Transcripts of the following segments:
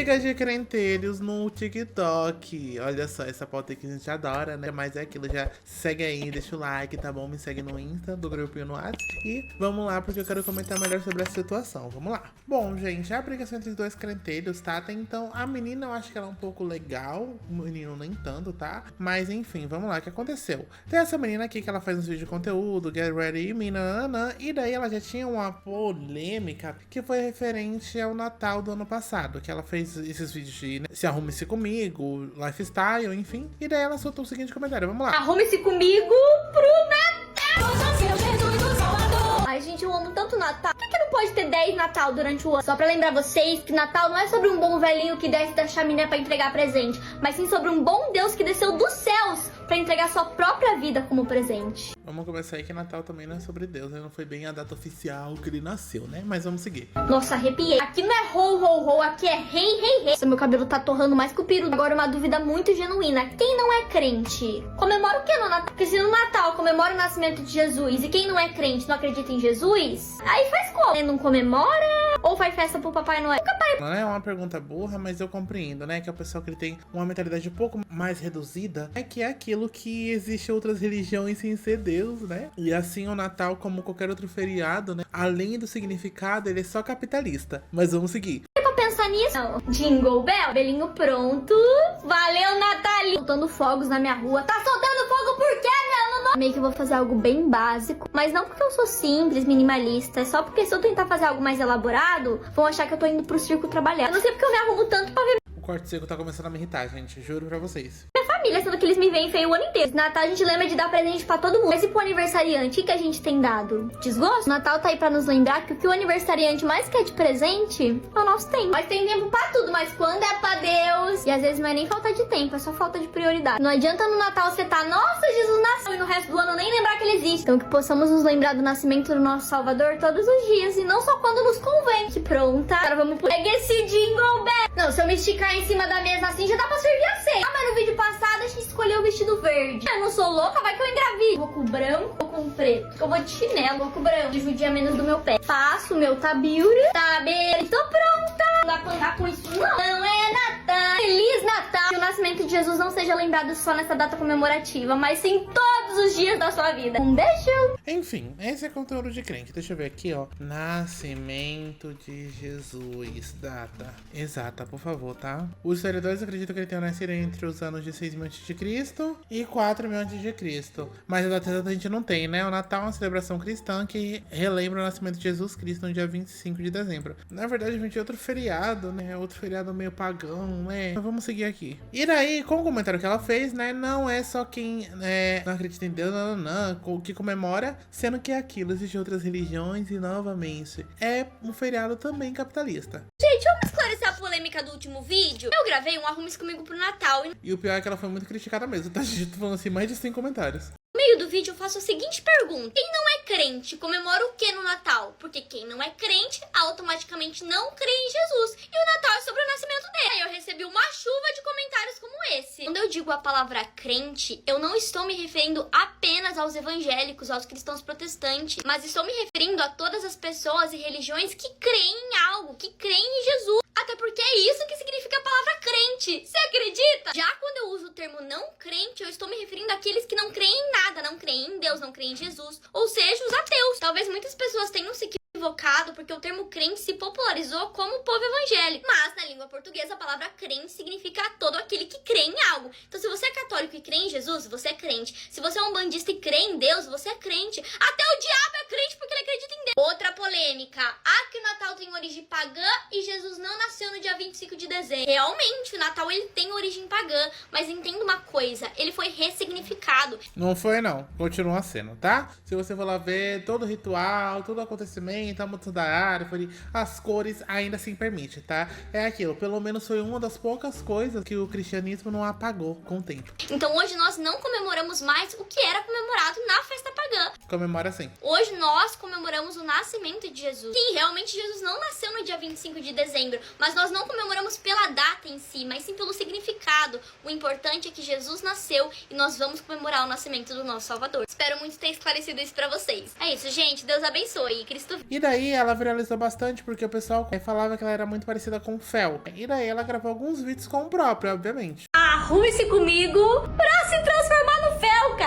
Briga de crentelhos no TikTok. Olha só, essa pauta aqui a gente adora, né? Mas é aquilo, já segue aí, deixa o like, tá bom? Me segue no Insta, do grupinho no WhatsApp. E vamos lá, porque eu quero comentar melhor sobre a situação. Vamos lá. Bom, gente, a briga entre os dois crentelhos, tá? Até então, a menina eu acho que ela é um pouco legal, o menino nem tanto, tá? Mas enfim, vamos lá, o que aconteceu? Tem essa menina aqui que ela faz uns vídeos de conteúdo, Get Ready Me, nananã, e daí ela já tinha uma polêmica que foi referente ao Natal do ano passado, que ela fez esses vídeos de Se Arrume-se Comigo, Lifestyle, enfim, e daí ela soltou o seguinte comentário, vamos lá. Arrume-se comigo pro Natal! Ai, gente, eu amo tanto Natal. Por que não pode ter 10 Natal durante o ano? Só pra lembrar vocês que Natal não é sobre um bom velhinho que desce da chaminé pra entregar presente, mas sim sobre um bom Deus que desceu dos céus pra entregar sua própria vida como presente. Vamos começar aí que Natal também não é sobre Deus, né? Não foi bem a data oficial que ele nasceu, né? Mas vamos seguir. Nossa, arrepiei. Aqui não é ho, ho, ho, aqui é rei, rei, rei. Nossa, meu cabelo tá torrando mais que o peru. Agora uma dúvida muito genuína. Quem não é crente, comemora o que no Natal? Porque se no Natal comemora o nascimento de Jesus e quem não é crente não acredita em Jesus, aí faz como? Não comemora? Ou faz festa pro Papai Noel? Não é uma pergunta burra, mas eu compreendo, né? Que é o pessoal que ele tem uma mentalidade um pouco mais reduzida, é que é aquilo que existe outras religiões sem ser Deus, né? E assim o Natal, como qualquer outro feriado, né? Além do significado, ele é só capitalista. Mas vamos seguir. Pra pensar nisso, não. Jingle Bell, belinho pronto. Valeu, Nathalie. Soltando fogos na minha rua. Tá soltando fogo por quê, meu? Meio que eu vou fazer algo bem básico, mas não porque eu sou simples, minimalista, é só porque se eu tentar fazer algo mais elaborado, vão achar que eu tô indo pro circo trabalhar. Eu não sei porque eu me arrumo tanto pra ver O corte seco tá começando a me irritar, gente. Juro pra vocês. minha família, sendo que eles me veem feio o ano inteiro. Natal a gente lembra de dar presente pra todo mundo. Mas e pro aniversariante, o que a gente tem dado? Desgosto? O Natal tá aí pra nos lembrar que o que o aniversariante mais quer de presente é o nosso tempo. Mas tem tempo pra tudo, mas quando é pra Deus... E às vezes não é nem falta de tempo, é só falta de prioridade. Não adianta no Natal você tá, nossa, Jesus nasceu, e no resto do ano nem lembrar que ele existe. Então que possamos nos lembrar do nascimento do nosso Salvador todos os dias, e não só quando nos convém. Que pronta. Agora vamos pro... Pega esse Jingle Bell. Não, se eu me esticar em cima da mesa assim, já dá pra servir a ceia. Ah, mas no vídeo passado a gente escolheu o vestido verde. Eu não sou louca, vai que eu engravide. Vou com o branco ou com o preto? Eu vou de chinelo, vou com o branco. De judia menos do meu pé. Faço o meu tabiuri. Tabere. Tô pronta. Não dá pra andar com isso, não. Não é Natal. Feliz Natal. Que o nascimento de Jesus não seja lembrado só nessa data comemorativa, mas sim todos os dias da sua vida. Um beijo. Enfim, esse é conteúdo de crente. Deixa eu ver aqui, ó. Nascimento de Jesus. Data exata, por favor, tá? Os historiadores acreditam que ele tenha nascido entre os anos de 6.000 a.C. e 4.000 a.C. Mas a data exata a gente não tem, né? O Natal é uma celebração cristã que relembra o nascimento de Jesus Cristo no dia 25 de dezembro. Na verdade, a gente é outro feriado, né? Outro feriado meio pagão, né? Mas vamos seguir aqui. E daí, com o comentário que ela fez, né? Não é só quem não acredita em Deus, não, que comemora, sendo que aquilo existe outras religiões e, novamente, é um feriado também capitalista. Gente, vamos esclarecer a polêmica do último vídeo. Eu gravei um Arrume-se Comigo pro Natal e E o pior é que ela foi muito criticada mesmo, tá? A gente tá falando assim, mais de 100 comentários. no meio do vídeo eu faço a seguinte pergunta: quem não é crente comemora o que no Natal? Porque quem não é crente automaticamente não crê em Jesus. E o Natal é sobre o nascimento dele. Aí eu recebi uma chuva de comentários como esse. Quando eu digo a palavra crente, eu não estou me referindo apenas aos evangélicos, aos cristãos protestantes, mas estou me referindo a todas as pessoas e religiões que creem em algo, que creem em Jesus. Até porque é isso que significa a palavra crente. Você acredita? Já quando eu uso o termo não crente, eu estou me referindo àqueles que não creem em nada, não creem em Deus, não creem em Jesus, ou seja, os ateus. Talvez muitas pessoas tenham se equivocado porque o termo crente se popularizou como o povo evangélico. Mas na língua portuguesa a palavra crente significa todo aquele que crê em algo. Então se você é católico e crê em Jesus, você é crente. Se você é um bandista e crê em Deus, você é crente. Até o diabo é crente porque ele acredita em Deus. Outra polêmica. Que o Natal tem origem pagã e Jesus não nasceu no dia 25 de dezembro. Realmente, o Natal ele tem origem pagã, mas entenda uma coisa, ele foi ressignificado. Não foi, não. Continua sendo, tá? Se você for lá ver todo o ritual, todo o acontecimento, a mudança da árvore, as cores, ainda assim permite, tá? É aquilo, pelo menos foi uma das poucas coisas que o cristianismo não apagou com o tempo. Então hoje nós não comemoramos mais o que era comemorado na festa pagã. Comemora sim. Hoje nós comemoramos o nascimento de Jesus. Sim, realmente Jesus não nasceu no dia 25 de dezembro, mas nós não comemoramos pela data em si, mas sim pelo significado. O importante é que Jesus nasceu e nós vamos comemorar o nascimento do nosso Salvador. Espero muito ter esclarecido isso pra vocês. É isso, gente. Deus abençoe. Cristo... E daí ela viralizou bastante porque o pessoal falava que ela era muito parecida com o Fel. E daí ela gravou alguns vídeos com o próprio, obviamente. Arrume-se comigo pra se transformar no Felca.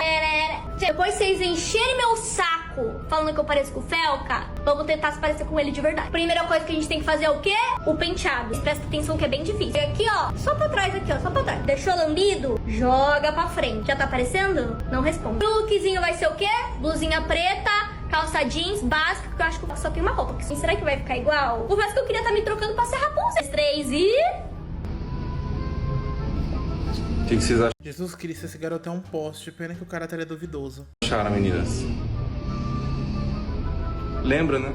Depois vocês encherem meu saco falando que eu pareço com o Felca, vamos tentar se parecer com ele de verdade. Primeira coisa que a gente tem que fazer é o quê? O penteado. Presta atenção que é bem difícil. E aqui, ó, só pra trás aqui, ó, só pra trás. Deixou lambido? Joga pra frente. Já tá aparecendo? Não responde. O lookzinho vai ser o quê? Blusinha preta, calça jeans básica, que eu acho que só tem uma roupa. Será que vai ficar igual? Por mais que eu queria estar me trocando pra ser Rapunzel. 3 e... O que vocês Jesus Cristo, esse garoto é um poste. Pena que o caráter é duvidoso. acharam, meninas? Lembra, né?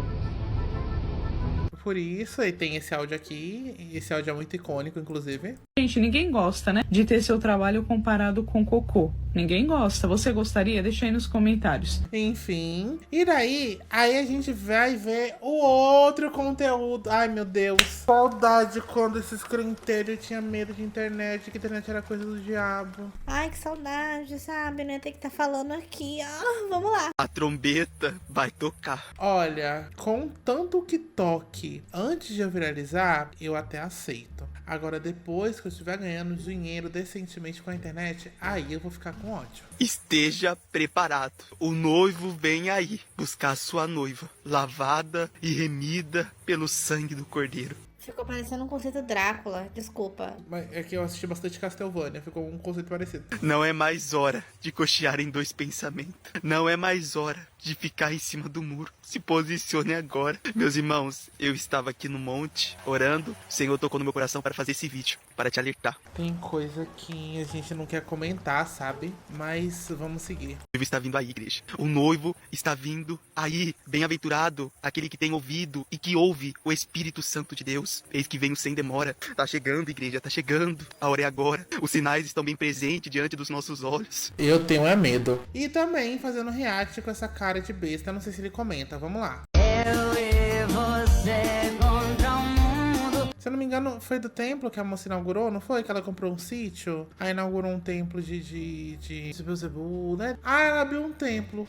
Por isso, e tem esse áudio aqui. E esse áudio é muito icônico, inclusive. Gente, ninguém gosta, né? De ter seu trabalho comparado com cocô. Ninguém gosta. Você gostaria? Deixa aí nos comentários. Enfim. E daí, aí a gente vai ver o outro conteúdo. Ai, meu Deus. Saudade quando esses crenteiros tinham medo de internet, que a internet era coisa do diabo. Ai, que saudade, sabe? Não ia ter que estar falando aqui, ó. Vamos lá. A trombeta vai tocar. Olha, com tanto que toque antes de eu viralizar, eu até aceito. Agora, depois que eu estiver ganhando dinheiro decentemente com a internet, aí eu vou ficar com ódio. Esteja preparado. O noivo vem aí buscar sua noiva, lavada e remida pelo sangue do cordeiro. Ficou parecendo um conceito Drácula, desculpa. Mas é que eu assisti bastante Castlevania, ficou um conceito parecido. Não é mais hora de cochear em dois pensamentos. Não é mais hora de ficar em cima do muro. Se posicione agora. Meus irmãos, eu estava aqui no monte, orando. O Senhor tocou no meu coração para fazer esse vídeo, para te alertar. Tem coisa que a gente não quer comentar, sabe? Mas vamos seguir. O noivo está vindo aí, igreja. O noivo está vindo aí. Bem-aventurado aquele que tem ouvido e que ouve o Espírito Santo de Deus. Eis que venho sem demora. Tá chegando, igreja, tá chegando. A hora é agora. Os sinais estão bem presentes diante dos nossos olhos. Eu tenho é medo. E também fazendo react com essa cara de besta, não sei se ele comenta, vamos lá. Eu e você contra o mundo. Se eu não me engano, foi do templo que a moça inaugurou, não foi? Que ela comprou um sítio, aí inaugurou um templo de Beelzebub, né? Ah, ela abriu um templo.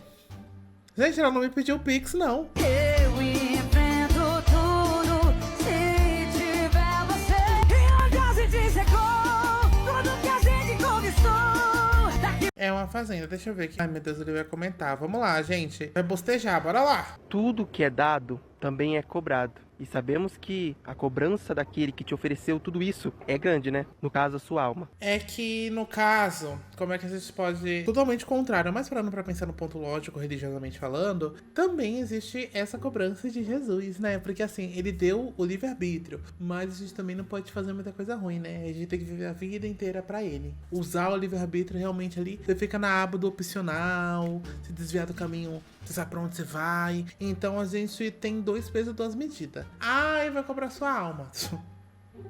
Gente, ela não me pediu Pix, não. Eu enfrento tudo se tiver você. E onde a gente chegou, tudo que a gente conquistou. Daqui... É uma fazenda, deixa eu ver aqui. Ai, meu Deus, ele vai comentar. Vamos lá, gente. Vai bostejar, bora lá. Tudo que é dado também é cobrado. E sabemos que a cobrança daquele que te ofereceu tudo isso é grande, né? No caso, a sua alma. É que, no caso, como é que a gente pode... Totalmente contrário, mas parando pra pensar no ponto lógico, religiosamente falando, também existe essa cobrança de Jesus, né? Porque, assim, ele deu o livre-arbítrio, mas a gente também não pode fazer muita coisa ruim, né? A gente tem que viver a vida inteira pra ele. Usar o livre-arbítrio realmente ali, você fica na aba do opcional, se desviar do caminho, você sabe pra onde você vai. Então, a gente tem 2 pesos e 2 medidas. Ai, vai cobrar sua alma.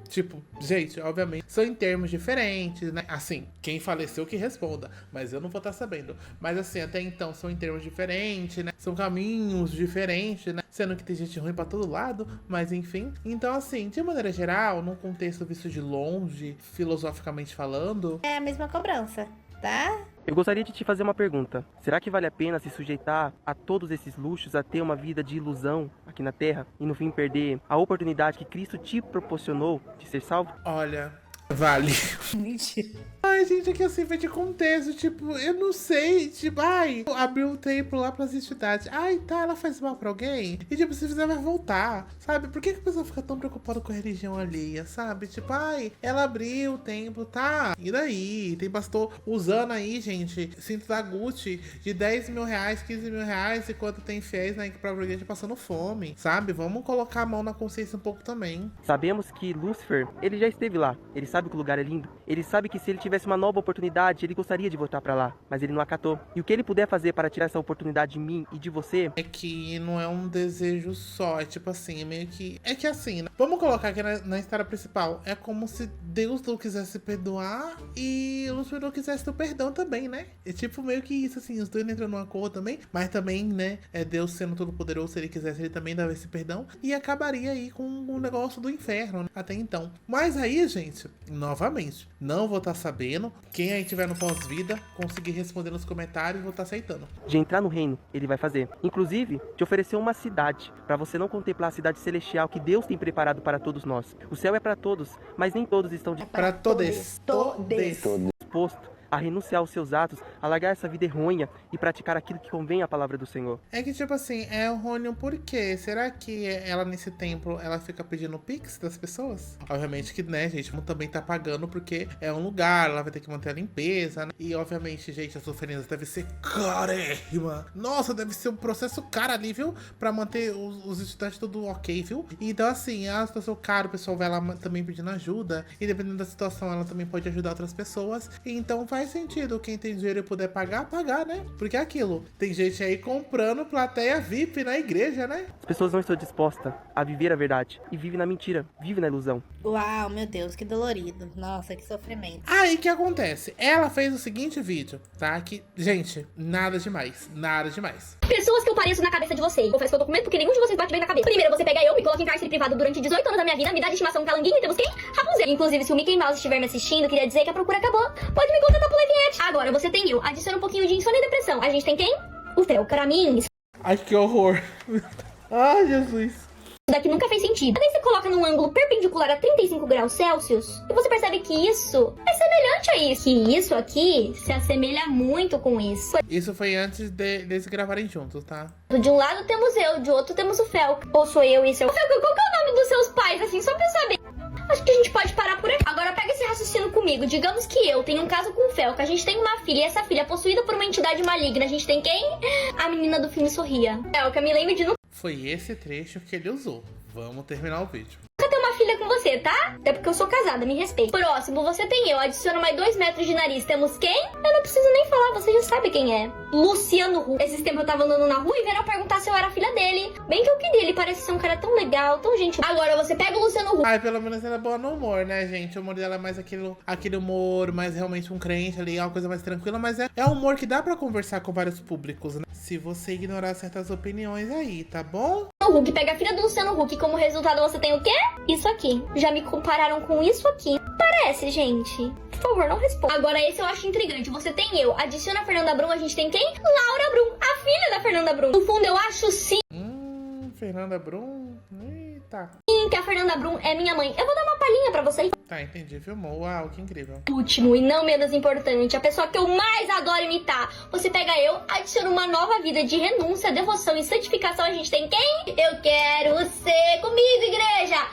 Tipo, gente, obviamente, são em termos diferentes, né? Assim, quem faleceu que responda, mas eu não vou estar sabendo. Mas assim, até então são em termos diferentes, né? São caminhos diferentes, né? Sendo que tem gente ruim pra todo lado, mas enfim. Então assim, de maneira geral, num contexto visto de longe, filosoficamente falando... É a mesma cobrança, tá? Eu gostaria de te fazer uma pergunta. Será que vale a pena se sujeitar a todos esses luxos, a ter uma vida de ilusão aqui na Terra e no fim perder a oportunidade que Cristo te proporcionou de ser salvo? Olha, vale. Mentira. Ai, gente, aqui assim vai de contexto, tipo, eu não sei, tipo, ai, abriu um templo lá pra cidade. Ai, tá, ela faz mal pra alguém? E tipo, se fizer vai voltar, sabe? Por que a pessoa fica tão preocupada com a religião alheia, sabe? Tipo, ai, ela abriu o templo, tá? E daí? Tem pastor usando aí, gente, cinto da Gucci de 10 mil reais, 15 mil reais, enquanto tem fiéis na própria igreja passando fome, sabe? Vamos colocar a mão na consciência um pouco também. Sabemos que Lúcifer, ele já esteve lá. Ele sabe que o lugar é lindo. Ele sabe que se ele tivesse tivesse uma nova oportunidade, ele gostaria de voltar para lá, mas ele não acatou. E o que ele puder fazer para tirar essa oportunidade de mim e de você... É que não é um desejo só, é tipo assim, é meio que... É que assim, né? Vamos colocar aqui na história principal. É como se Deus não quisesse perdoar e o Senhor não quisesse ter o perdão também, né? É tipo meio que isso, assim, os dois entram num acordo também, mas também, né, é Deus sendo todo poderoso, se ele quisesse, ele também dava esse perdão e acabaria aí com o negócio do inferno, né? Até então. Mas aí, gente, novamente, não vou estar sabendo. Quem aí tiver no pós-vida, conseguir responder nos comentários, vou estar aceitando. de entrar no reino, ele vai fazer. Inclusive, te ofereceu uma cidade, para você não contemplar a cidade celestial que Deus tem preparado para todos nós. O céu é para todos, mas nem todos estão Para todos. dispostos a renunciar aos seus atos, a largar essa vida errônea e praticar aquilo que convém à palavra do Senhor. É que, tipo assim, é errôneo por quê? Será que ela, nesse templo, ela fica pedindo pix das pessoas? Obviamente que, né, gente, também tá pagando porque é um lugar, ela vai ter que manter a limpeza, né? E, obviamente, gente, as oferendas devem ser carérrima. Nossa, deve ser um processo caro ali, viu? Pra manter os estudantes tudo ok, viu? Então, assim, a situação cara, o pessoal vai lá também pedindo ajuda. E, dependendo da situação, ela também pode ajudar outras pessoas. Então, faz sentido. Quem tem dinheiro e puder pagar, né? Porque é aquilo. Tem gente aí comprando plateia VIP na igreja, né? As pessoas não estão dispostas a viver a verdade e vivem na mentira, vivem na ilusão. Uau, meu Deus, que dolorido. Nossa, que sofrimento. Aí, o que acontece? Ela fez o seguinte vídeo, tá? Que, gente, nada demais. Nada demais. Pessoas que eu pareço na cabeça de vocês. Confesso que eu tô com medo porque nenhum de vocês bate bem na cabeça. Primeiro, você pega eu, me coloca em cárcere privado durante 18 anos da minha vida, me dá de estimação um calanguinho e temos quem? Rapunzel. Inclusive, se o Mickey Mouse estiver me assistindo, queria dizer que a procura acabou. Pode me contratar pro Leviette. Agora, você tem eu. Adiciona um pouquinho de insônia e depressão. A gente tem quem? O Fel. Pra mim, isso Ai, que horror. Ai, Jesus. daqui nunca fez sentido. Daí você coloca num ângulo perpendicular a 35 graus Celsius e você percebe que isso é semelhante a isso. Que isso aqui se assemelha muito com isso. Isso foi antes deles gravarem juntos, tá? De um lado temos eu, de outro temos o Fel. Ou sou eu e seu... Fel, qual que é o nome dos seus pais, assim, só pra eu saber? Acho que a gente pode parar por aqui. Agora pega esse raciocínio comigo. Digamos que eu tenho um caso com o Fel, que a gente tem uma filha e essa filha é possuída por uma entidade maligna. A gente tem quem? A menina do filme Sorria. É o que eu me lembro de nunca Foi esse trecho que ele usou. Vamos terminar o vídeo. ter uma filha com você, tá? Até porque eu sou casada, me respeite. Próximo, você tem eu. Adiciona mais 2 metros de nariz. Temos quem? Eu não preciso nem falar, você já sabe quem é. Luciano Huck. Esses tempos eu tava andando na rua e vieram perguntar se eu era filha dele. Bem que eu queria, ele parece ser um cara tão legal, tão gentil. Agora você pega o Luciano Huck. Ai, pelo menos ela é boa no humor, né, gente? O humor dela é mais aquele humor, mais realmente um crente ali, uma coisa mais tranquila, mas é um humor que dá pra conversar com vários públicos, né? Se você ignorar certas opiniões aí, tá bom? O Huck pega a filha do Luciano Huck. Como resultado, você tem o quê? Isso aqui. Já me compararam com isso aqui. Parece, gente. Por favor, não responda. Agora, esse eu acho intrigante. Você tem eu. Adiciona a Fernanda Brum, a gente tem quem? Laura Brum, a filha da Fernanda Brum. No fundo, eu acho sim Fernanda Brum. Eita. que a Fernanda Brum é minha mãe. Eu vou dar uma palhinha pra vocês. Tá, entendi. Filmou. Uau, que incrível. Último e não menos importante, a pessoa que eu mais adoro imitar. Você pega eu, adiciona uma nova vida de renúncia, devoção e santificação. A gente tem quem? Eu quero ser comigo, igreja.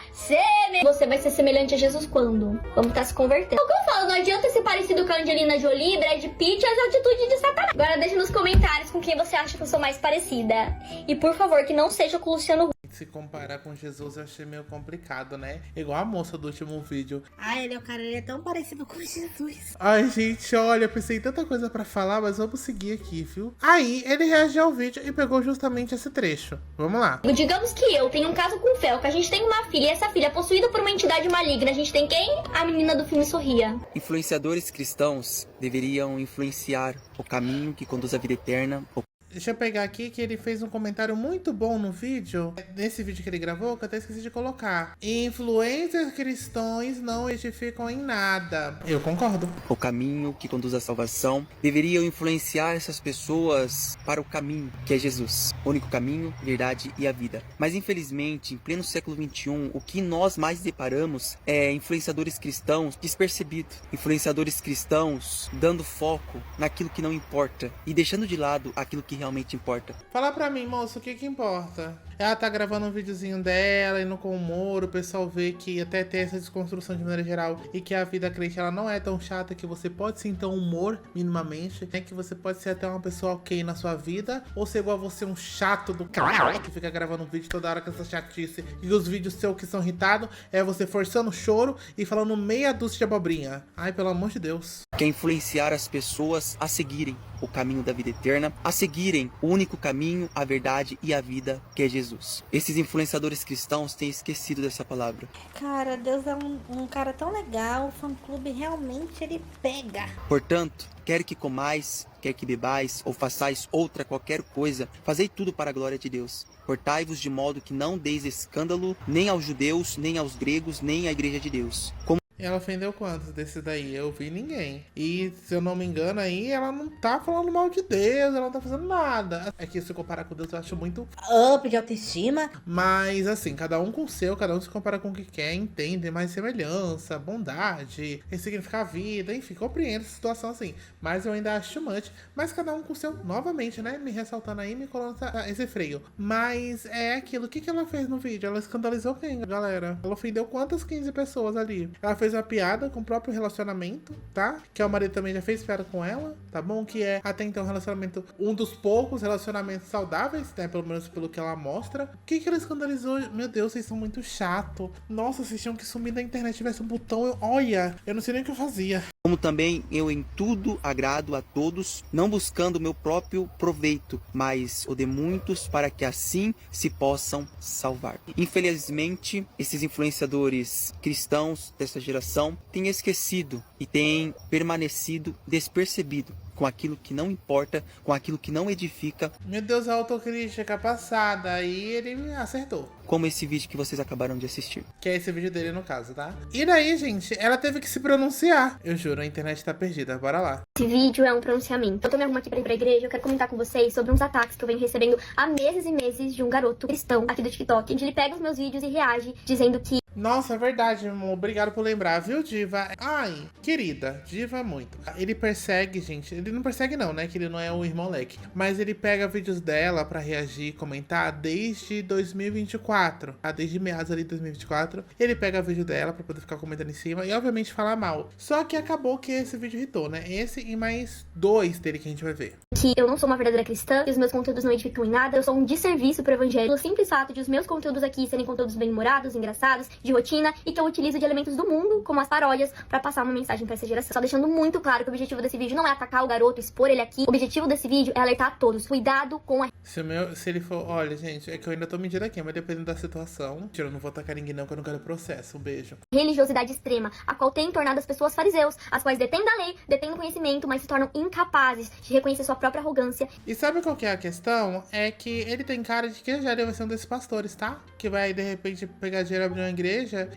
Você vai ser semelhante a Jesus quando? Vamos estar se convertendo. O que eu falo, não adianta ser parecido com a Angelina Jolie, Brad Pitt e as atitudes de Satanás. Agora deixa nos comentários com quem você acha que eu sou mais parecida. E por favor, que não seja com o Luciano Huck. Se comparar com Jesus, eu achei meio complicado, né? Igual a moça do último vídeo. Ai, ele é tão parecido com Jesus. Ai, gente, olha, eu pensei em tanta coisa pra falar, mas vamos seguir aqui, viu? Aí, ele reagiu ao vídeo e pegou justamente esse trecho. Vamos lá. Digamos que eu tenho um caso com o Fel, que a gente tem uma filha e essa filha é possuída por uma entidade maligna. A gente tem quem? A menina do filme Sorria. Influenciadores cristãos deveriam influenciar o caminho que conduz à vida eterna. Deixa eu pegar aqui que ele fez um comentário muito bom no vídeo. Nesse vídeo que ele gravou, que eu até esqueci de colocar. Influencers cristãos não edificam em nada. Eu concordo. O caminho que conduz à salvação deveriam influenciar essas pessoas para o caminho que é Jesus. O único caminho, verdade e a vida. Mas infelizmente, em pleno século XXI, o que nós mais deparamos é influenciadores cristãos despercebidos. Influenciadores cristãos dando foco naquilo que não importa e deixando de lado aquilo que realmente importa. Fala pra mim, moço, o que que importa? Ela tá gravando um videozinho dela, indo com humor, o pessoal vê que até tem essa desconstrução de maneira geral e que a vida crente ela não é tão chata, que você pode sim ter um humor minimamente, né? Que você pode ser até uma pessoa ok na sua vida, ou ser igual a você um chato do caralho que fica gravando um vídeo toda hora com essa chatice e os vídeos seus que são irritados é você forçando o choro e falando meia dúzia de abobrinha. Ai, pelo amor de Deus. quer influenciar as pessoas a seguirem o caminho da vida eterna, a seguirem o único caminho, a verdade e a vida, que é Jesus. Esses influenciadores cristãos têm esquecido dessa palavra. Cara, Deus é um cara tão legal. O fã-clube realmente ele pega. Portanto, quer que comais, quer que bebais, ou façais outra qualquer coisa, fazei tudo para a glória de Deus. Portai-vos de modo que não deis escândalo nem aos judeus, nem aos gregos, nem à igreja de Deus. Ela ofendeu quantos desses daí? Eu vi ninguém. E, se eu não me engano aí, ela não tá falando mal de Deus, ela não tá fazendo nada. É que se comparar com Deus eu acho muito Up de autoestima. Mas, assim, cada um com o seu, cada um se compara com o que quer, entende mais semelhança, bondade, ressignificar a vida, enfim, compreendo essa situação assim. Mas eu ainda acho much. Mas cada um com o seu, novamente, né? Me ressaltando aí, me colando esse freio. Mas é aquilo, o que ela fez no vídeo? Ela escandalizou quem, galera? Ela ofendeu quantas 15 pessoas ali? Ela fez uma piada com o próprio relacionamento, tá? Que o marido também já fez piada com ela, tá bom? Que é até então um relacionamento, um dos poucos relacionamentos saudáveis, né? Pelo menos pelo que ela mostra. O que ela escandalizou? Meu Deus, vocês são muito chato. Nossa, vocês tinham que sumir da internet, tivesse um botão, olha, eu não sei nem o que eu fazia. Como também eu em tudo agrado a todos, não buscando o meu próprio proveito, mas o de muitos, para que assim se possam salvar. Infelizmente, esses influenciadores cristãos dessa geração têm esquecido e têm permanecido despercebido com aquilo que não importa, com aquilo que não edifica. Meu Deus, a autocrítica passada, aí ele acertou. Como esse vídeo que vocês acabaram de assistir. Que é esse vídeo dele no caso, tá? E daí, gente, ela teve que se pronunciar. Eu juro, a internet tá perdida, bora lá. Esse vídeo é um pronunciamento. Eu tô me arrumando aqui pra ir pra igreja, eu quero comentar com vocês sobre uns ataques que eu venho recebendo há meses e meses de um garoto cristão aqui do TikTok, onde ele pega os meus vídeos e reage, dizendo que nossa, é verdade, amor. Obrigado por lembrar, viu, Diva? Ai, querida, Diva muito. Ele persegue, gente. Ele não persegue não, né? Que ele não é o irmão Leque. Mas ele pega vídeos dela pra reagir e comentar desde 2024. Desde meados ali de 2024. Ele pega vídeo dela pra poder ficar comentando em cima e, obviamente, falar mal. Só que acabou que esse vídeo irritou, né? Esse e mais 2 dele que a gente vai ver. Que eu não sou uma verdadeira cristã, que os meus conteúdos não edificam em nada, eu sou um desserviço pro evangelho. Pelo simples fato de os meus conteúdos aqui serem conteúdos bem-humorados, engraçados, de rotina, e que eu utilizo de elementos do mundo, como as paródias, pra passar uma mensagem pra essa geração. Só deixando muito claro que o objetivo desse vídeo não é atacar o garoto, expor ele aqui. O objetivo desse vídeo é alertar a todos. Cuidado com a... Se ele for... Olha, gente, é que eu ainda tô medindo aqui, mas dependendo da situação... Eu não vou atacar ninguém não, que eu não quero processo. Um beijo. Religiosidade extrema, a qual tem tornado as pessoas fariseus, as quais detêm da lei, detêm do conhecimento, mas se tornam incapazes de reconhecer sua própria arrogância. E sabe qual que é a questão? É que ele tem cara de que já deve ser um desses pastores, tá? Que vai, de repente, pegar dinheiro, abrir uma igreja,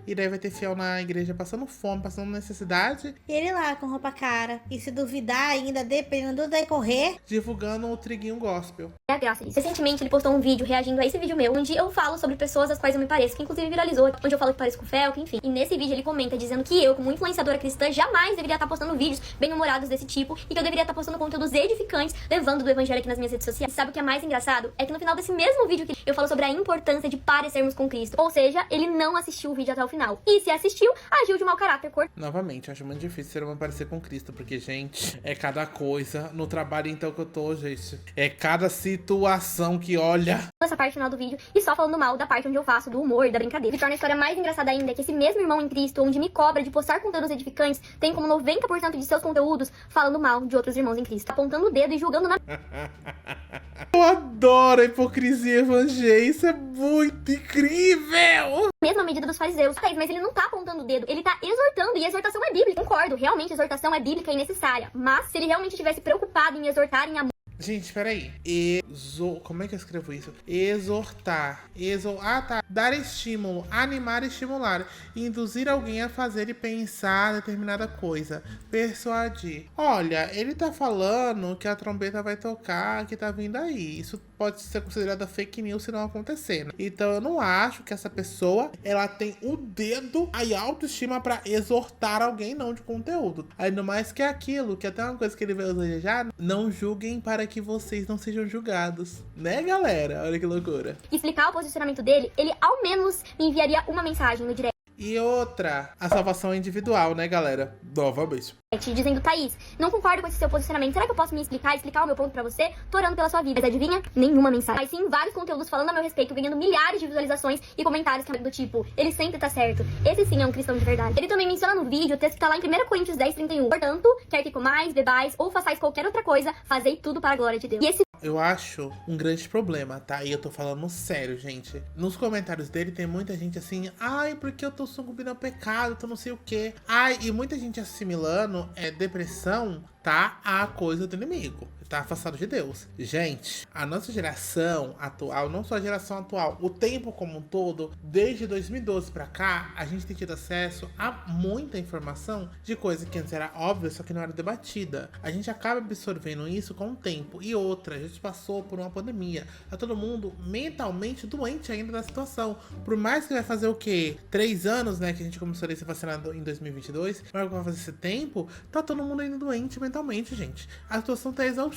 e daí vai ter fiel na igreja passando fome, passando necessidade. E ele lá com roupa cara. E se duvidar ainda, dependendo do decorrer, divulgando o triguinho gospel. É a graça disso. Recentemente ele postou um vídeo reagindo a esse vídeo meu, onde eu falo sobre pessoas às quais eu me pareço, que inclusive viralizou, onde eu falo que pareço com o Felk, enfim. E nesse vídeo ele comenta dizendo que eu, como influenciadora cristã, jamais deveria estar postando vídeos bem-humorados desse tipo, e que eu deveria estar postando conteúdos edificantes, levando do evangelho aqui nas minhas redes sociais. E sabe o que é mais engraçado? É que no final desse mesmo vídeo que eu falo sobre a importância de parecermos com Cristo. Ou seja, ele não assistiu o vídeo até o final. E se assistiu, agiu de mau caráter. Novamente, eu acho muito difícil ser uma parecer com Cristo, porque, gente, é cada coisa. No trabalho, então, que eu tô, gente, é cada situação que olha. Essa parte final do vídeo e só falando mal da parte onde eu faço do humor, da brincadeira. E torna a história mais engraçada ainda é que esse mesmo irmão em Cristo, onde me cobra de postar conteúdos edificantes, tem como 90% de seus conteúdos falando mal de outros irmãos em Cristo, apontando o dedo e julgando na... Eu adoro a hipocrisia evangélica, isso é muito incrível! Mesma medida dos fariseus. Mas ele não tá apontando o dedo, ele tá exortando, e a exortação é bíblica. Concordo, realmente a exortação é bíblica e necessária. Mas se ele realmente estivesse preocupado em exortar em amor... Gente, peraí. Como é que eu escrevo isso? Exortar. Ah, tá. Dar estímulo. Animar e estimular. Induzir alguém a fazer e pensar determinada coisa. Persuadir. Olha, ele tá falando que a trombeta vai tocar, que tá vindo aí. Isso pode ser considerada fake news se não acontecer, né? Então eu não acho que essa pessoa, ela tem o dedo e autoestima pra exortar alguém, não, de conteúdo. Ainda mais que é aquilo, que até uma coisa que ele vai usar já, não julguem para que vocês não sejam julgados. Né, galera? Olha que loucura. Explicar o posicionamento dele, ele ao menos me enviaria uma mensagem no direct. E outra, a salvação é individual, né, galera? Novamente. Dizendo, Thaís, não concordo com esse seu posicionamento. Será que eu posso me explicar o meu ponto pra você? Tô orando pela sua vida. Mas adivinha? Nenhuma mensagem. Mas sim vários conteúdos falando a meu respeito, ganhando milhares de visualizações e comentários do tipo, ele sempre tá certo. Esse sim é um cristão de verdade. Ele também menciona no vídeo o texto que tá lá em 1 Coríntios 10:31. Portanto, quer que comais, bebais ou façais qualquer outra coisa, fazei tudo para a glória de Deus. E esse Eu acho um grande problema, tá? E eu tô falando sério, gente. Nos comentários dele tem muita gente assim, ai, porque eu tô sucumbindo ao pecado, tô não sei o quê. Ai, e muita gente assimilando depressão, tá? A coisa do inimigo. Tá afastado de Deus. Gente, a nossa geração atual, não só a geração atual, o tempo como um todo, desde 2012 pra cá, a gente tem tido acesso a muita informação de coisa que antes era óbvia, só que não era debatida. A gente acaba absorvendo isso com o tempo. E outra, a gente passou por uma pandemia. Tá todo mundo mentalmente doente ainda da situação. Por mais que vai fazer o quê? 3 anos, né, que a gente começou a ser vacinado em 2022, mas vai fazer esse tempo, tá todo mundo ainda doente mentalmente, gente. A situação tá exaustiva.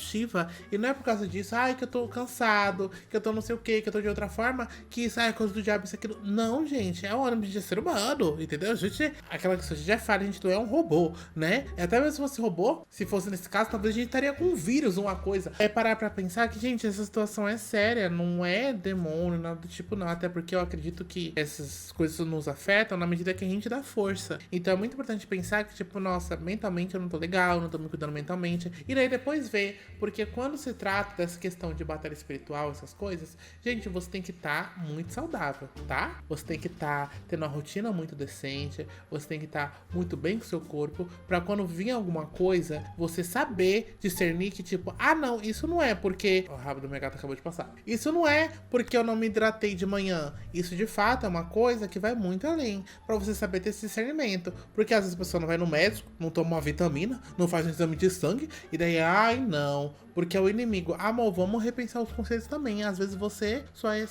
E não é por causa disso, ai, que eu tô cansado, que eu tô não sei o que eu tô de outra forma, que isso é coisa do diabo, isso aquilo. Não, gente, é um ânimo de ser humano, entendeu? A gente, aquela que a gente já fala, a gente não é um robô, né? E até mesmo se fosse robô, se fosse nesse caso, talvez a gente estaria com um vírus, uma coisa. É parar pra pensar que, gente, essa situação é séria, não é demônio, nada do tipo, não. Até porque eu acredito que essas coisas nos afetam na medida que a gente dá força. Então é muito importante pensar que, tipo, nossa, mentalmente eu não tô legal, não tô me cuidando mentalmente. E daí depois ver. Porque quando se trata dessa questão de batalha espiritual, essas coisas, gente, você tem que estar muito saudável, tá? Você tem que estar tendo uma rotina muito decente, você tem que estar muito bem com o seu corpo, pra quando vir alguma coisa, você saber discernir que tipo, ah não, isso não é porque... O rabo do meu gato acabou de passar. Isso não é porque eu não me hidratei de manhã. Isso de fato é uma coisa que vai muito além, pra você saber ter esse discernimento. Porque às vezes a pessoa não vai no médico, não toma uma vitamina, não faz um exame de sangue, e daí, ai não, porque é o inimigo. Amor, vamos repensar os conceitos também. Às vezes você só é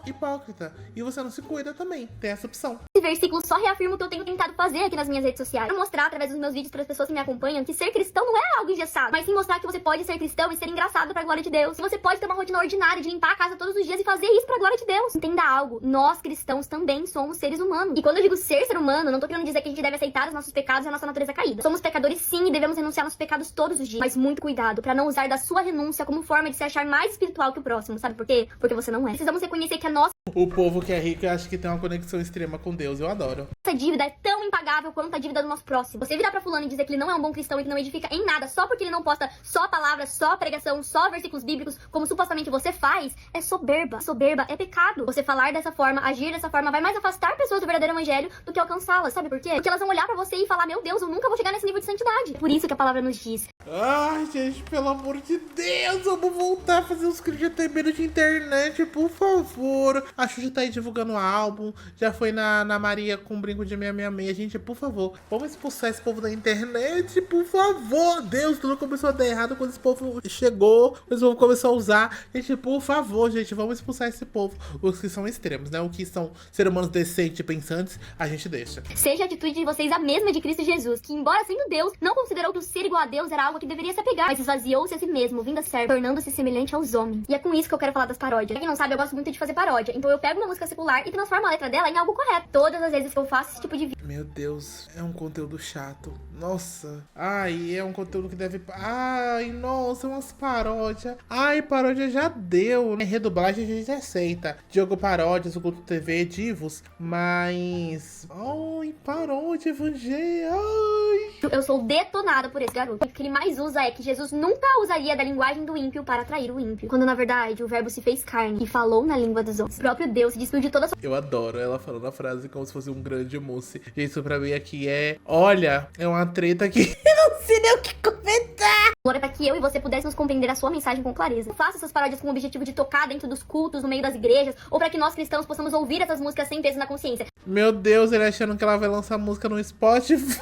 hipócrita e você não se cuida também. Tem essa opção. Esse versículo só reafirma o que eu tenho tentado fazer aqui nas minhas redes sociais. Pra mostrar através dos meus vídeos para as pessoas que me acompanham que ser cristão não é algo engessado, mas sim mostrar que você pode ser cristão e ser engraçado pra glória de Deus. Que você pode ter uma rotina ordinária de limpar a casa todos os dias e fazer isso pra glória de Deus. Entenda algo, nós cristãos também somos seres humanos. E quando eu digo ser humano, não tô querendo dizer que a gente deve aceitar os nossos pecados e a nossa natureza caída. Somos pecadores sim e devemos renunciar aos pecados todos os dias. Mas muito cuidado pra não usar da sua renúncia como forma de se achar mais espiritual que o próximo. Sabe por quê? Porque você não é. Precisamos reconhecer que a nossa O povo que é rico acha que tem uma conexão extrema com Deus. Eu adoro. dívida é tão impagável quanto a dívida do nosso próximo. Você virar pra fulano e dizer que ele não é um bom cristão e que não edifica em nada só porque ele não posta só palavras, só pregação, só versículos bíblicos, como supostamente você faz, é soberba. Soberba é pecado. Você falar dessa forma, agir dessa forma, vai mais afastar pessoas do verdadeiro evangelho do que alcançá-las. Sabe por quê? Porque elas vão olhar pra você e falar, meu Deus, eu nunca vou chegar nesse nível de santidade. É por isso que a palavra nos diz. Ai, gente, pelo amor de Deus, vamos voltar a fazer uns críticos de internet, por favor. A Xuxa tá aí divulgando o álbum, já foi na Maria com um brinco de 666. Gente, por favor, vamos expulsar esse povo da internet, por favor. Deus, tudo começou a dar errado quando esse povo chegou, quando esse povo começou a usar. Gente, por favor, gente, vamos expulsar esse povo. Os que são extremos, né? Os que são seres humanos decentes e pensantes, a gente deixa. Seja a atitude de vocês a mesma de Cristo Jesus, que embora sendo Deus, não considerou que o ser igual a Deus era algo que deveria se apegar, mas esvaziou-se a si mesmo, vindo a ser, tornando-se semelhante aos homens. E é com isso que eu quero falar das paródias. Pra quem não sabe, eu gosto muito de fazer paródia, então eu pego uma música secular e transformo a letra dela em algo correto. Todas as vezes que eu faço esse tipo de vídeo. Meu Deus, é um conteúdo chato. Nossa. Ai, é um conteúdo que deve... Ai, nossa, umas paródias. Ai, paródia já deu, né? Redublagem a gente aceita. Diogo Paródias, o Culto TV, Divos. Mas... Ai, paródia, evangelho. Ai. Eu sou detonada por esse garoto. O que ele mais usa é que Jesus nunca usaria da linguagem do ímpio para atrair o ímpio. Quando, na verdade, o verbo se fez carne e falou na língua dos homens. O próprio Deus se despiu de toda a sua... Eu adoro ela falando a frase como se fosse um grande mousse. Gente, isso pra mim aqui é... Olha, é uma treta que... Eu não sei nem o que comentar. Agora, para que eu e você pudéssemos compreender a sua mensagem com clareza. Eu faço essas paródias com o objetivo de tocar dentro dos cultos, no meio das igrejas, ou para que nós cristãos possamos ouvir essas músicas sem peso na consciência. Meu Deus, ele achando que ela vai lançar música no Spotify.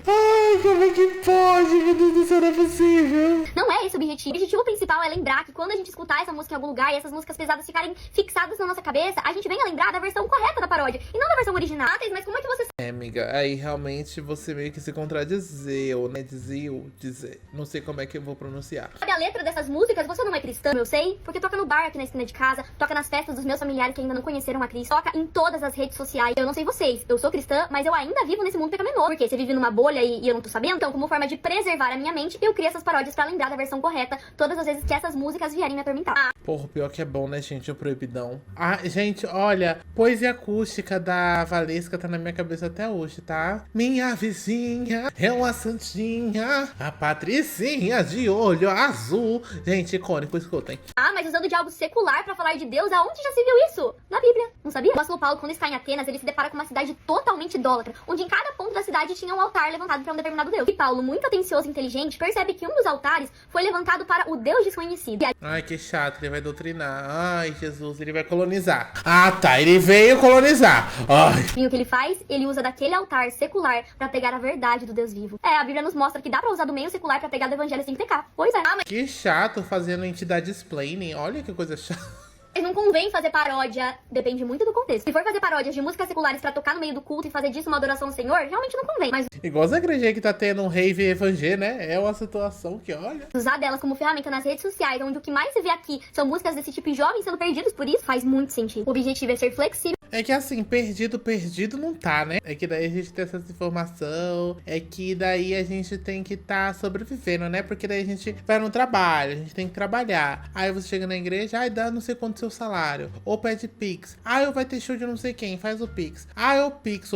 Ai, Ai, como é que pode? Meu Deus do céu, não é possível. Não é esse o objetivo. O objetivo principal é lembrar que quando a gente escutar essa música em algum lugar e essas músicas pesadas ficarem fixadas na nossa cabeça, a gente venha lembrar da versão correta da paródia e não da versão original. Mas como é que você Amiga, aí realmente você meio que se contradizeu, né? Dizer. Não sei como é que eu vou pronunciar. sabe a letra dessas músicas? Você não é cristã, eu sei, porque toca no bar aqui na esquina de casa, toca nas festas dos meus familiares que ainda não conheceram a Cristo, toca em todas as redes sociais. Eu não sei vocês, eu sou cristã, mas eu ainda vivo nesse mundo pecaminoso. Porque você vive numa bolha e eu não tô sabendo. Então, como forma de preservar a minha mente, eu crio essas paródias pra lembrar da versão correta todas as vezes que essas músicas vierem me atormentar. Porra, pior que é bom, né, gente? O proibidão. Ah, gente, olha, poesia acústica da Valesca tá na minha cabeça até hoje, tá? Minha vizinha é uma santinha, a Patricinha de olho azul. Gente, icônico, escutem. Ah, mas usando de algo secular pra falar de Deus, aonde já se viu isso? Na Bíblia, não sabia? O apóstolo Paulo, quando está em Atenas, ele se depara com uma cidade totalmente idólatra, onde em cada ponto da cidade tinha um altar levantado para um determinado Deus. E Paulo, muito atencioso e inteligente, percebe que um dos altares foi levantado para o Deus desconhecido. Ai, que chato, ele vai doutrinar. Ai, Jesus, ele vai colonizar. Ah, tá, ele veio colonizar. Ai. E o que ele faz? Ele usa daquele altar secular pra pegar a verdade do Deus vivo. É, a Bíblia nos mostra que dá pra usar do meio secular pra pegar do evangelho sem pecar. Pois é. Ah, mas Que chato fazendo entidade explaining. Olha que coisa chata. não convém fazer paródia, depende muito do contexto. Se for fazer paródias de músicas seculares pra tocar no meio do culto e fazer disso uma adoração ao Senhor, realmente não convém. Mas Igual essa igreja aí que tá tendo um rave evangé, né? É uma situação que, olha... usar delas como ferramenta nas redes sociais, onde o que mais se vê aqui são músicas desse tipo e jovens sendo perdidos por isso, faz muito sentido. O objetivo é ser flexível. É que assim, perdido não tá, né? É que daí a gente tem essa informação, é que daí a gente tem que tá sobrevivendo, né? Porque daí a gente vai no trabalho, a gente tem que trabalhar. Aí você chega na igreja, ai, dá não sei quanto seu salário. Ou pede Pix. Ai, vai ter show de não sei quem, faz o Pix. Ai, o Pix.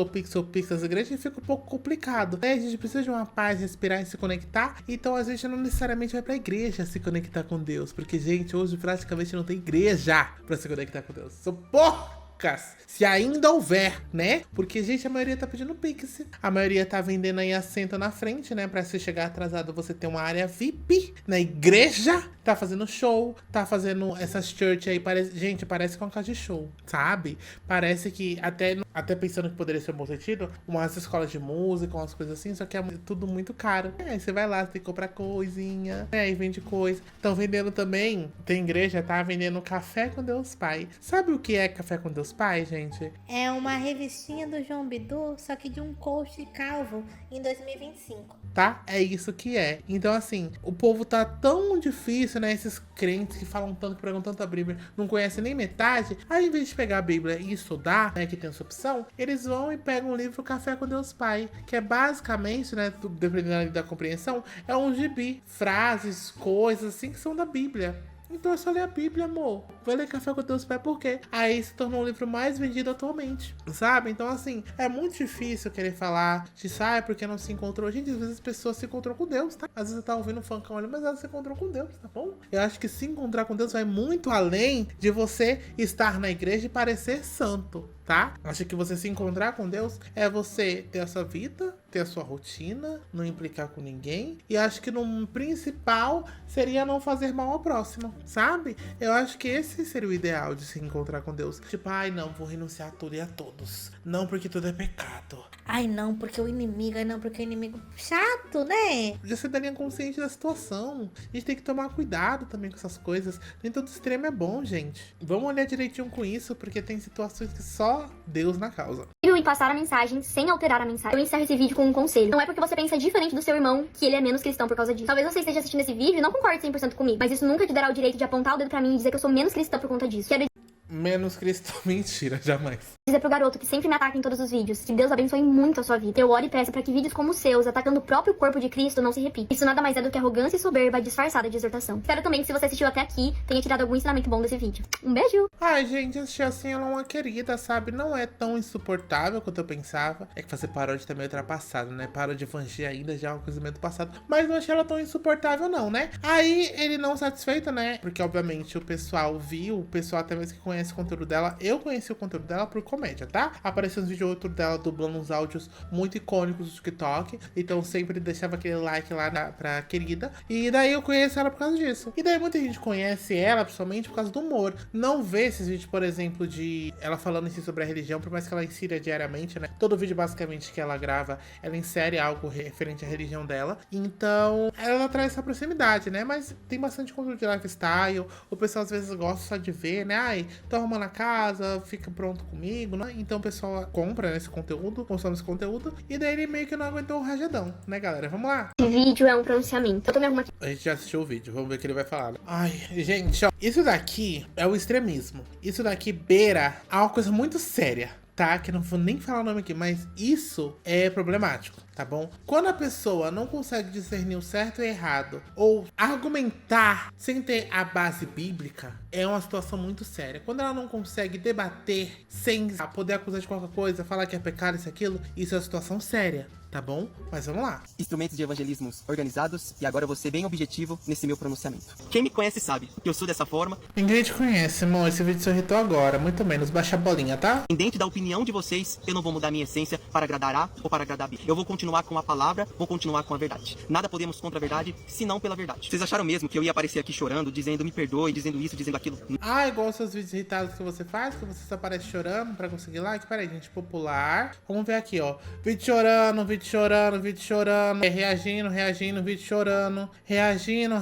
As igrejas fica um pouco complicado. Aí a gente precisa de uma paz, respirar e se conectar. Então a gente não necessariamente vai pra igreja se conectar com Deus. Porque, gente, hoje praticamente não tem igreja pra se conectar com Deus. São poucas, se ainda houver, né? Porque, gente, a maioria tá pedindo Pix. A maioria tá vendendo aí assento na frente, né? Pra se chegar atrasado, você ter uma área VIP na igreja. Tá fazendo show, tá fazendo essas church aí. Gente, parece que é uma casa de show, sabe? Parece que, até pensando que poderia ser um bom sentido, umas escolas de música, umas coisas assim, só que é tudo muito caro. Aí você vai lá, você tem que comprar coisinha, né? E vende coisa. Estão vendendo também, tem igreja, tá vendendo café com Deus Pai. Sabe o que é café com Deus Pai, gente? É uma revistinha do João Bidu, só que de um coach calvo em 2025. Tá? É isso que é. Então, assim, o povo tá tão difícil, né? Esses crentes que falam tanto, pregam tanto a Bíblia, não conhecem nem metade. Aí, em vez de pegar a Bíblia e estudar, né? Que tem essa opção, eles vão e pegam o livro Café com Deus Pai, que é basicamente, né? Dependendo da compreensão, é um gibi. Frases, coisas assim que são da Bíblia. Então é só ler a Bíblia, amor. Vai ler Café com Deus Pai por quê? Aí se tornou o livro mais vendido atualmente, sabe? Então, assim, é muito difícil querer falar de sai porque não se encontrou. Gente, às vezes as pessoas se encontrou com Deus, tá? Às vezes você tá ouvindo um funkão ali, mas ela se encontrou com Deus, tá bom? Eu acho que se encontrar com Deus vai muito além de você estar na igreja e parecer santo, tá? Acho que você se encontrar com Deus é você ter a sua vida, ter a sua rotina, não implicar com ninguém. E acho que no principal seria não fazer mal ao próximo, sabe? Eu acho que esse seria o ideal de se encontrar com Deus. Tipo, ai não, vou renunciar a tudo e a todos. Não porque tudo é pecado. Ai não, porque o inimigo, chato, né? Já se daria consciente da situação. A gente tem que tomar cuidado também com essas coisas. Nem todo extremo é bom, gente. Vamos olhar direitinho com isso, porque tem situações que só Deus na causa. E passar a mensagem sem alterar a mensagem. Eu encerro esse vídeo com um conselho. Não é porque você pensa diferente do seu irmão que ele é menos cristão por causa disso. Talvez você esteja assistindo esse vídeo e não concorde 100% comigo, mas isso nunca te dará o direito de apontar o dedo pra mim e dizer que eu sou menos cristã por conta disso. Quero Menos cristão, mentira, jamais. dizer pro garoto que sempre me ataca em todos os vídeos que Deus abençoe muito a sua vida. Eu oro e peço pra que vídeos como os seus, atacando o próprio corpo de Cristo, não se repitam. Isso nada mais é do que arrogância e soberba disfarçada de exortação. Espero também que se você assistiu até aqui, tenha tirado algum ensinamento bom desse vídeo. Um beijo! Ai, gente, assistir assim ela é uma querida, sabe? Não é tão insuportável quanto eu pensava. É que fazer paródia também é ultrapassado, né? Paródia de evangelho ainda já é uma coisa meio do passado. Mas não achei ela tão insuportável, não, né? Aí, ele não satisfeito, né? Porque, obviamente, o pessoal viu, o pessoal até mesmo que conhece conhece o conteúdo dela. Eu conheci o conteúdo dela por comédia, tá? Apareceu uns vídeos outro dela dublando uns áudios muito icônicos do TikTok. Então sempre deixava aquele like lá pra querida. E daí eu conheço ela por causa disso. E daí muita gente conhece ela, principalmente por causa do humor. Não vê esses vídeos, por exemplo, de ela falando em si sobre a religião, por mais que ela insira diariamente, né? Todo vídeo basicamente que ela grava, ela insere algo referente à religião dela. Então, ela traz essa proximidade, né? Mas tem bastante conteúdo de lifestyle. O pessoal às vezes gosta só de ver, né? Ai, tô arrumando a casa, fica pronto comigo, né? Então o pessoal compra esse conteúdo, consome esse conteúdo. E daí ele meio que não aguentou o rajadão, né, galera? Vamos lá. Esse vídeo é um pronunciamento. Eu tô me arrumando. A gente já assistiu o vídeo, vamos ver o que ele vai falar. Ai, gente, ó, isso daqui é o extremismo. Isso daqui beira a uma coisa muito séria, tá? Que eu não vou nem falar o nome aqui, mas isso é problemático, tá bom? Quando a pessoa não consegue discernir o certo e o errado, ou argumentar sem ter a base bíblica, é uma situação muito séria. Quando ela não consegue debater sem poder acusar de qualquer coisa, falar que é pecado, isso e aquilo, isso é uma situação séria. Tá bom? Mas vamos lá. Instrumentos de evangelismos organizados, e agora eu vou ser bem objetivo nesse meu pronunciamento. Quem me conhece sabe que eu sou dessa forma. Ninguém te conhece, amor. Esse vídeo só irritou agora. Muito menos. Baixa a bolinha, tá? Independente da opinião de vocês, eu não vou mudar minha essência para agradar A ou para agradar B. Eu vou continuar com a palavra, vou continuar com a verdade. Nada podemos contra a verdade, senão pela verdade. Vocês acharam mesmo que eu ia aparecer aqui chorando, dizendo me perdoe, dizendo isso, dizendo aquilo? Ah, igual os seus vídeos irritados que você faz, que você só aparece chorando pra conseguir like? Pera aí, gente. Popular. Vamos ver aqui, ó. Vídeo chorando, vídeo chorando, vídeo chorando, reagindo, vídeo chorando, reagindo.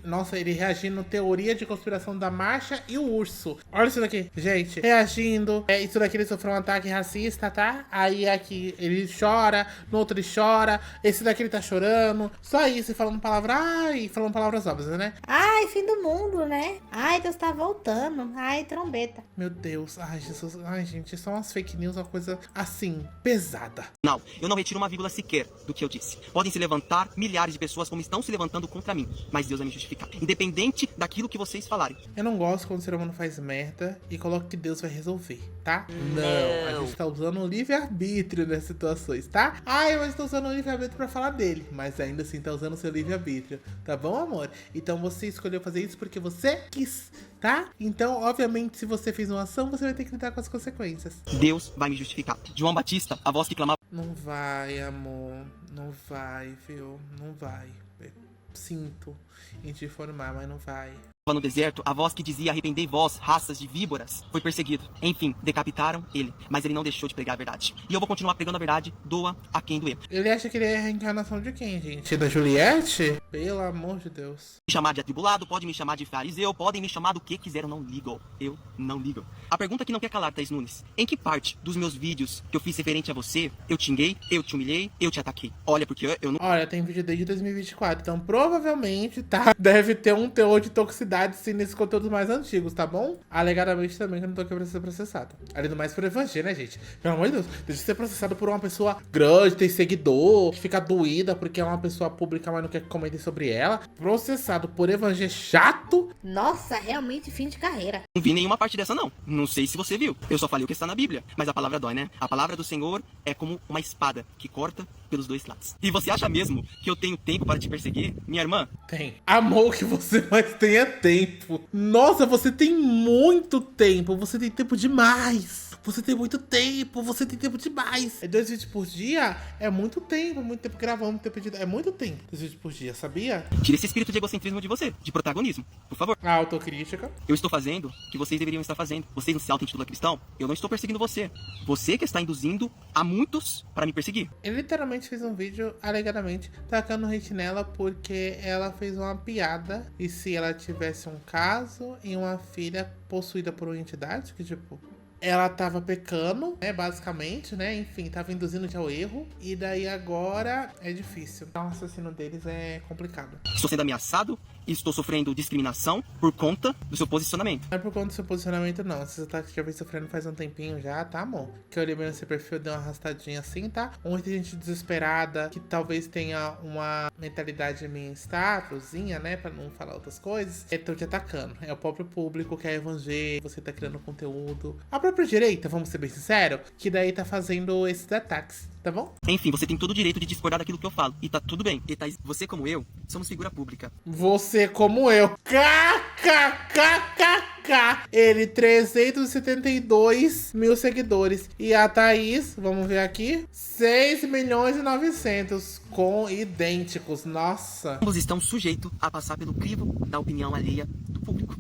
Nossa, ele reagindo, teoria de conspiração da marcha e o urso. Olha isso daqui, gente, reagindo. Isso daqui ele sofreu um ataque racista, tá? Aí aqui ele chora, no outro ele chora, esse daqui ele tá chorando. Só isso, falando palavras óbvias, né? Ai, fim do mundo, né? Ai, Deus tá voltando. Ai, trombeta. Meu Deus, ai, Jesus, ai, gente, são umas fake news, uma coisa assim, pesada. Não, eu não retiro uma vírgula sequer do que eu disse. Podem se levantar milhares de pessoas como estão se levantando contra mim, mas Deus vai me justificar, independente daquilo que vocês falarem. Eu não gosto quando o ser humano faz merda e coloca que Deus vai resolver, tá? Não, a gente tá usando o livre-arbítrio nessas situações, tá? Ai, mas tô usando o livre-arbítrio pra falar dele, mas ainda assim tá usando o seu livre-arbítrio, tá bom, amor? Então você escolheu fazer isso porque você quis, tá? Então, obviamente, se você fez uma ação, você vai ter que lidar com as consequências. Deus vai me justificar. João Batista, a voz que clamava... Não vai, amor. Não vai, viu? Não vai. Sinto em te informar, mas não vai. No deserto, a voz que dizia arrependei vós, raças de víboras, foi perseguido. Enfim, decapitaram ele, mas ele não deixou de pregar a verdade. E eu vou continuar pregando a verdade, doa a quem doer. Ele acha que ele é a reencarnação de quem, gente? Da Juliette? Pelo amor de Deus. Me chamar de atribulado, pode me chamar de fariseu, podem me chamar do que quiser, eu não ligo. Eu não ligo. A pergunta que não quer calar, Thaís Nunes: em que parte dos meus vídeos que eu fiz referente a você, eu te xinguei, eu te humilhei, eu te ataquei? Olha, porque eu não... Olha, tem vídeo desde 2024, então provavelmente, tá? Deve ter um teor de toxicidade sim nesses conteúdos mais antigos, tá bom? Alegadamente também que eu não tô aqui pra ser processado. Além do mais por evangelho, né, gente? Pelo amor de Deus, deixa de ser processado por uma pessoa grande, ter seguidor, ficar doída porque é uma pessoa pública, mas não quer que comentem sobre ela. Processado por evangelho chato. Nossa, realmente fim de carreira. Não vi nenhuma parte dessa, não. Não sei se você viu. Eu só falei o que está na Bíblia. Mas a palavra dói, né? A palavra do Senhor é como uma espada que corta pelos dois lados. E você acha mesmo que eu tenho tempo para te perseguir, minha irmã? Tem. Amor, que você mais tenha tempo. Nossa, você tem muito tempo. Você tem tempo demais. Você tem muito tempo, você tem tempo demais. 2 vídeos por dia é muito tempo gravando, muito tempo editando. É muito tempo, 2 vídeos por dia, sabia? Tira esse espírito de egocentrismo de você, de protagonismo, por favor. A autocrítica. Eu estou fazendo o que vocês deveriam estar fazendo. Vocês não se auto-intitulam cristão? Eu não estou perseguindo você. Você que está induzindo a muitos para me perseguir. Ele literalmente fez um vídeo, alegadamente, tacando hate nela porque ela fez uma piada. E se ela tivesse um caso e uma filha possuída por uma entidade, que tipo... ela tava pecando, né, basicamente, né, enfim, tava induzindo ao erro, e daí agora é difícil. Então, o raciocínio deles é complicado. Estou sendo ameaçado e estou sofrendo discriminação por conta do seu posicionamento. Não é por conta do seu posicionamento, não. Você tá já vem sofrendo faz um tempinho já, tá, amor? Que eu olhei bem no seu perfil, deu uma arrastadinha assim, tá? Muita gente desesperada, que talvez tenha uma mentalidade meio statusinha, né, pra não falar outras coisas, estão te atacando. É o próprio público que é evangélico, você tá criando conteúdo. própria direita, vamos ser bem sinceros, que daí tá fazendo esses ataques, tá bom? Enfim, você tem todo o direito de discordar daquilo que eu falo. E tá tudo bem. E você, como eu, somos figura pública. Você como eu. KKKKK. Ele 372 mil seguidores. E a Thaís, vamos ver aqui, 6.900.000 com idênticos. Nossa. Ambos estão sujeitos a passar pelo crivo da opinião alheia do público.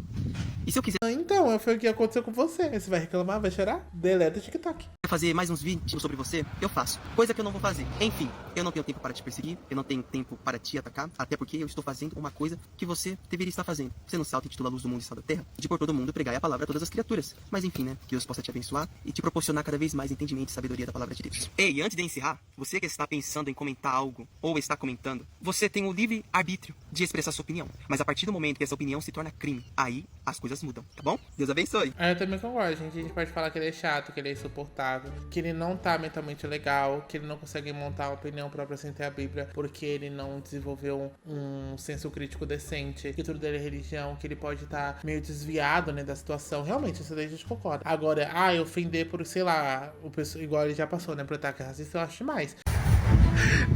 E se eu quiser Então, foi o que aconteceu com você. Você vai reclamar, vai chorar? Deleta o TikTok. fazer mais uns vídeos sobre você, eu faço. Coisa que eu não vou fazer. Enfim, eu não tenho tempo para te perseguir, eu não tenho tempo para te atacar, até porque eu estou fazendo uma coisa que você deveria estar fazendo. Você não salta e titula a luz do mundo e sal da terra, de por todo mundo pregar a palavra a todas as criaturas. Mas enfim, né? Que Deus possa te abençoar e te proporcionar cada vez mais entendimento e sabedoria da palavra de Deus. Ei, antes de encerrar, você que está pensando em comentar algo, ou está comentando, você tem o livre arbítrio de expressar sua opinião. Mas a partir do momento que essa opinião se torna crime, aí as coisas mudam, tá bom? Deus abençoe. Eu também concordo, gente. A gente pode falar que ele é chato, que ele é insuportável, que ele não tá mentalmente legal, que ele não consegue montar uma opinião própria sem ter a Bíblia, porque ele não desenvolveu um senso crítico decente, que tudo dele é religião, que ele pode estar meio desviado, né, da situação. Realmente, isso daí a gente concorda. Agora, ofender por, sei lá, o pessoal, igual ele já passou, né, por ataque racista, eu acho demais.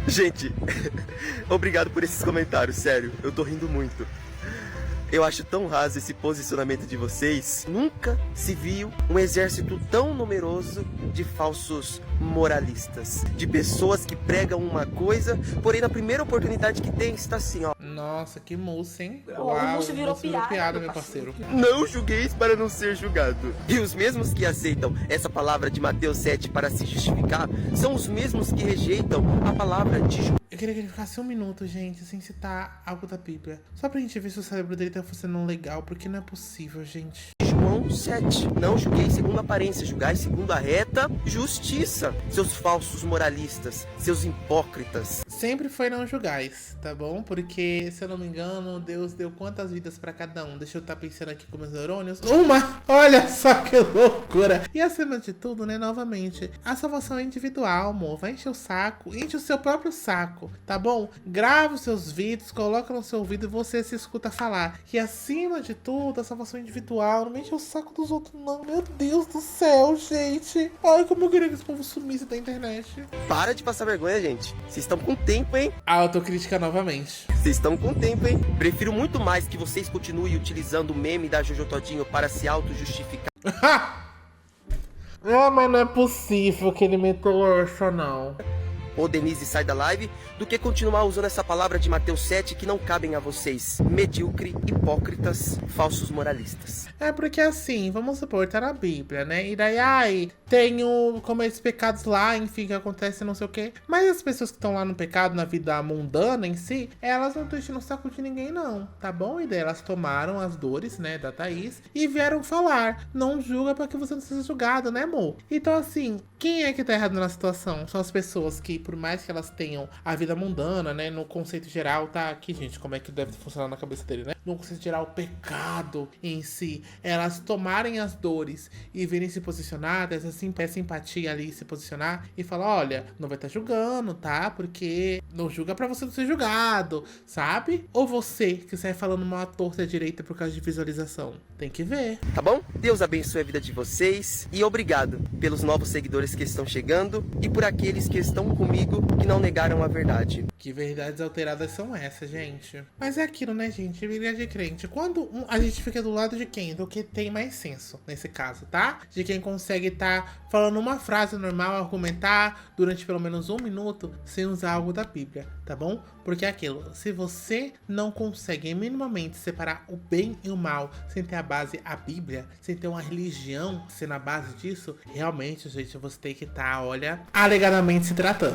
Gente, obrigado por esses comentários, sério, eu tô rindo muito. Eu acho tão raso esse posicionamento de vocês. Nunca se viu um exército tão numeroso de falsos moralistas. De pessoas que pregam uma coisa, porém na primeira oportunidade que tem, está assim, ó. Nossa, que moça, hein? O moço virou piada, meu parceiro. Não julgueis para não ser julgado. E os mesmos que aceitam essa palavra de Mateus 7 para se justificar, são os mesmos que rejeitam a palavra de Eu queria que ele ficasse 1 minuto, gente, sem citar algo da Bíblia. Só pra gente ver se o cérebro dele tá funcionando legal, porque não é possível, gente. João 7. Não julgueis segundo a aparência, julgai segundo a reta justiça. Seus falsos moralistas, seus hipócritas. Sempre foi não julgais, tá bom? Porque, se eu não me engano, Deus deu quantas vidas pra cada um? Deixa eu estar pensando aqui com meus neurônios. 1! Olha só que loucura! E acima de tudo, né, novamente, a salvação é individual, amor. Vai encher o saco, enche o seu próprio saco, tá bom? Grava os seus vídeos, coloca no seu ouvido e você se escuta falar. Que acima de tudo, a salvação é individual. Não enche o saco dos outros, não. Meu Deus do céu, gente. Ai, como eu queria que esse povo sumisse da internet. Para de passar vergonha, gente. Vocês estão com tempo, hein? Autocrítica novamente. Vocês estão com tempo, hein? Prefiro muito mais que vocês continuem utilizando o meme da Jojo Todinho para se auto-justificar. Mas não é possível que ele meteu essa, não. Ou Denise sai da live, do que continuar usando essa palavra de Mateus 7 que não cabem a vocês. Medíocre, hipócritas, falsos moralistas. É porque assim, vamos supor, tá na Bíblia, né? E daí, tenho como esses pecados lá, enfim, que acontece não sei o quê. Mas as pessoas que estão lá no pecado, na vida mundana em si, elas não estão enchendo o saco de ninguém, não, tá bom? E daí elas tomaram as dores, né, da Thaís e vieram falar. Não julga pra que você não seja julgado, né, amor? Então assim, quem é que tá errado na situação? São as pessoas que, por mais que elas tenham a vida mundana, né, no conceito geral, tá aqui, gente, como é que deve funcionar na cabeça dele, né? No conceito geral, o pecado em si, elas tomarem as dores e virem se posicionar, essa empatia ali, se posicionar e falar, olha, não vai estar julgando, tá? Porque não julga pra você não ser julgado, sabe? Ou você que sai falando uma torta à direita por causa de visualização. Tem que ver. Tá bom? Deus abençoe a vida de vocês e obrigado pelos novos seguidores que estão chegando e por aqueles que estão comigo que não negaram a verdade. Que verdades alteradas são essas, gente? Mas é aquilo, né, gente? Vida de crente. Quando a gente fica do lado de quem? Do que tem mais senso, nesse caso, tá? De quem consegue estar falando uma frase normal, argumentar durante pelo menos 1 minuto sem usar algo da Bíblia, tá bom? Porque é aquilo, se você não consegue minimamente separar o bem e o mal sem ter a base a Bíblia, sem ter uma religião sendo a base disso, realmente, gente, você tem que estar, olha, alegadamente se tratando.